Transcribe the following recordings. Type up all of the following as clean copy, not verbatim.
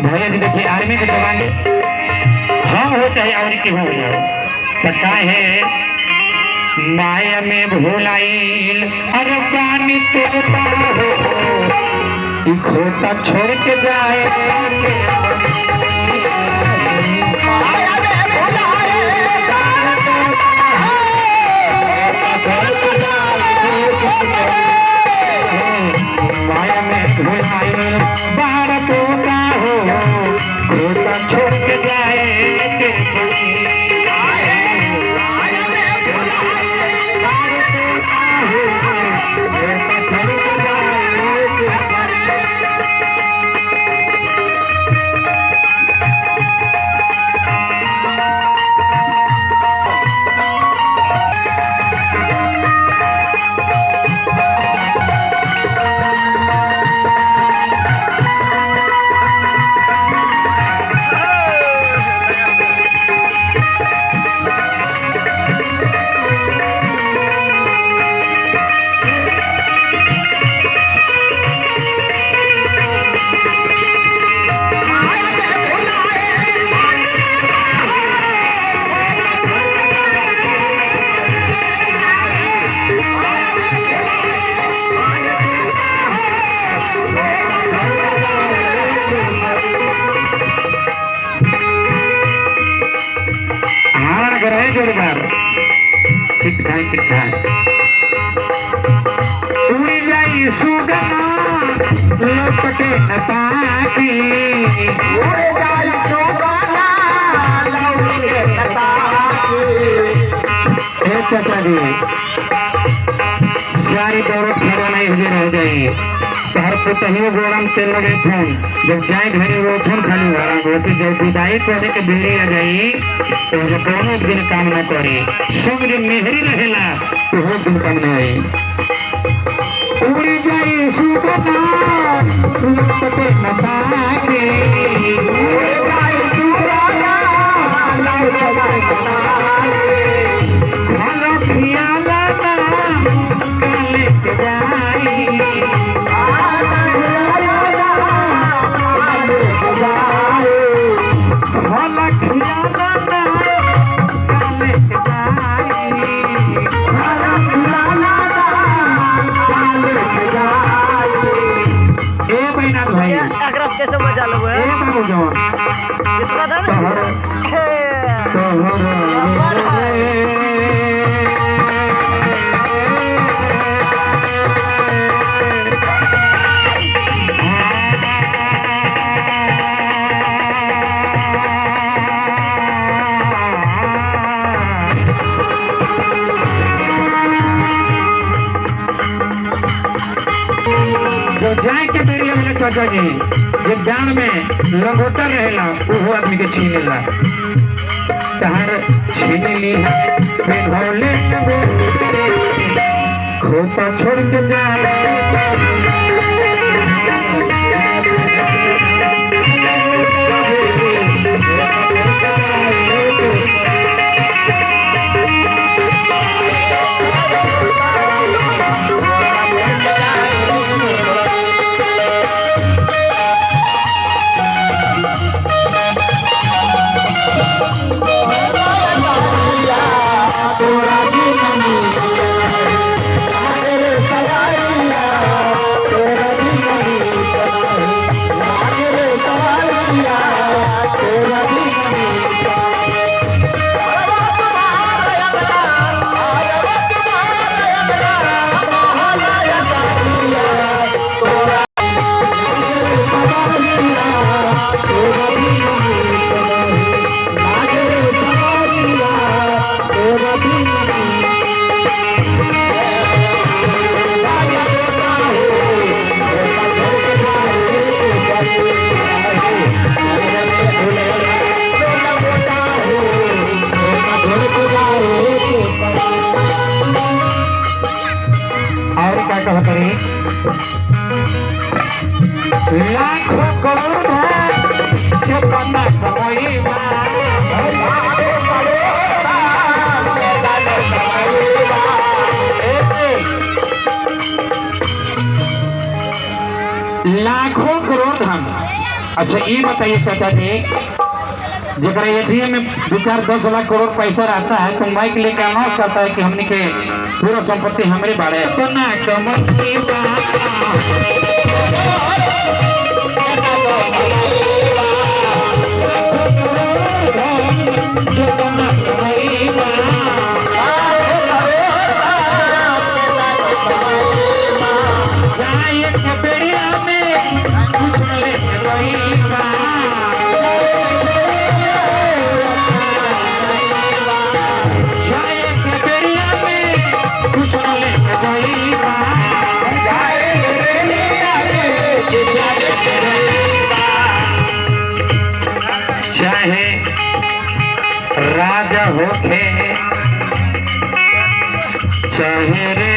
भैया जी देखिए आर्मी के जवान हाँ हो चाहे और के हो जाओ तो का है माया में भुलाइल अरे पानी तोता हो खोता छोड़ के जाए माया में भुलाइल बाहर तोता हो खोता छोड़ के जाए उड़ी जाई सुगना लपटे ताकी उड़ी जाई सुगना लपटे ताकी ए चटरी सारी दौड़त खड़ा नहीं हुई रह गई हर पुतहियों गोरम से लगे फोन जब जाए घरे वो फोन खाली वाला होती जब विदाई करे के बेरी आ जाई तो जब कोनो दिन काम न करे संग दिन मेहरी रहेला तो हो दिन काम न होई उड़ी जाई सुगना लपटे ताकी उड़ी जाई सुगना लपटे ताकी भला खियाला काले के जाई कैसे मजा लो है इसका था जो जाए के बेरिया में चाचा जी जब जान में लंगोटा रहेला वो आदमी के छीनेला शहर छीन ली है फिर भोले खोता छोड़ के जाए लाखों करोड़ जो बंदा कमाई लाखों करोड़ धन अच्छा ये बताइए चाचा जी, जरा एटीएम में 2-4-10 लाख करोड़ पैसा रहता है तो माइक लेके अनाउंस करता है कि हमने के पूरा संपत्ति हमारे बारे तो ना कमती चाहे राजा होके चाहे रे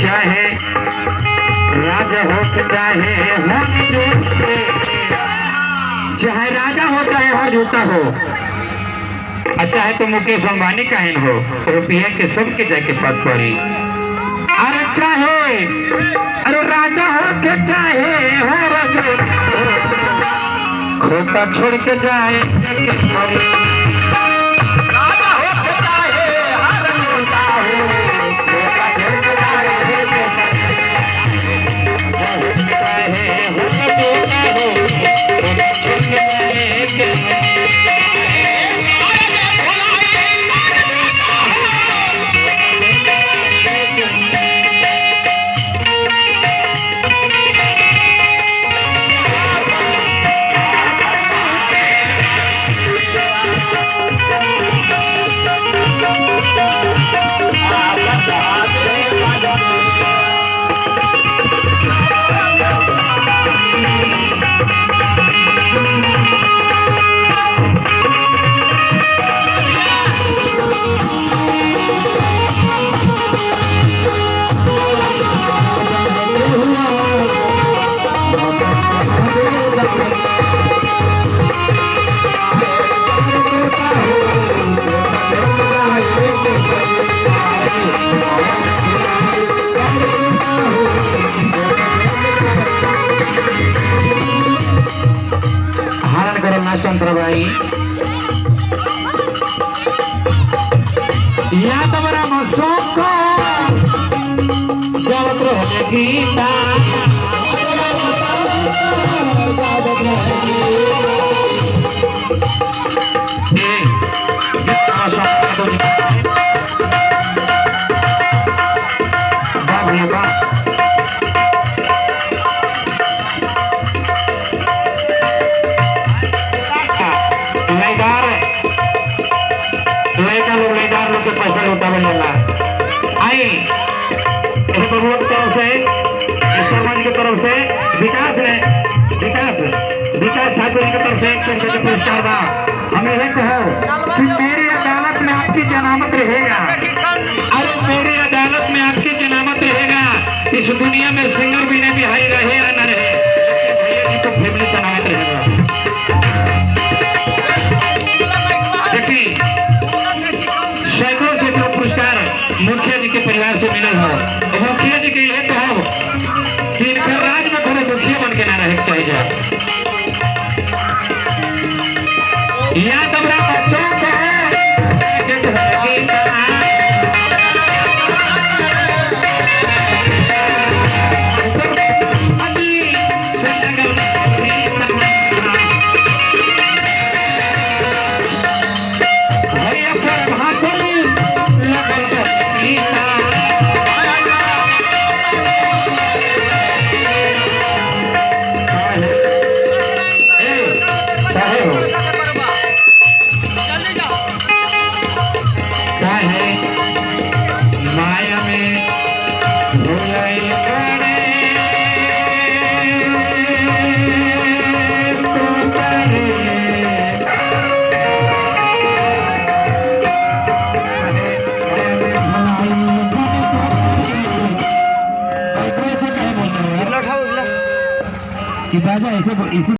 चाहे राजा हो चाहे राजा हो चाहे हर जूता हो, अच्छा है तो मुकेश अंबानी का हिन हो रुपया के सबके जाके पद पड़ी। अरे चाहे अरे राजा हो के चाहे हो खोता छोड़ के जाए चंद्र भाई याद बड़ा मसों को गावत रहे गीता पैसा लौटावे लगा आई बबुआ की तरफ से शर्मा जी की तरफ से विकास ठाकुर जी की तरफ से 100 रुपये का पुरस्कार बा। हमें यह कहो कि मेरी अदालत में आपकी जनामत रहेगा, अरे मेरी अदालत में आपकी जनामत रहेगा। इस दुनिया में सिंगर भी नहीं बिहारी रहे या न रहे तो फैमिली जनामत रहेगा। देखिए सैकड़ों से पुरस्कार मुखिया जी के परिवार से मिलल हो, मुखिया जी के यह कहो कि इनका राज में थोड़ा मुखिया बन के ना रहे चाहिए। याद हमरा बच्चों को कि बाजा ऐसे इसी